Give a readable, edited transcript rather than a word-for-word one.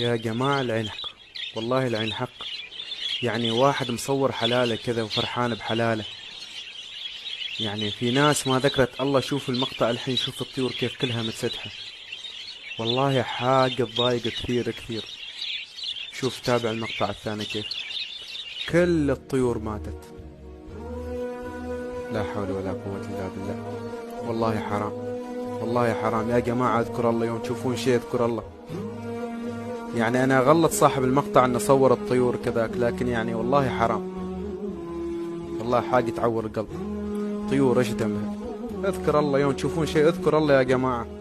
يا جماعة العين حق، والله العين حق. يعني واحد مصور حلاله كذا وفرحان بحلاله. يعني في ناس ما ذكرت الله. شوف المقطع الحين، شوف الطيور كيف كلها متسدحة. والله حاجة تضايق كثير كثير. شوف تابع المقطع الثاني كيف كل الطيور ماتت. لا حول ولا قوة إلا بالله. والله حرام، والله حرام يا جماعة. اذكر الله، يوم تشوفون شيء اذكر الله. يعني أنا غلط صاحب المقطع أن صور الطيور كذاك، لكن يعني والله حرام. والله حاجة تعور القلب. طيور ايش دمها. اذكر الله، يوم تشوفون شيء اذكر الله يا جماعة.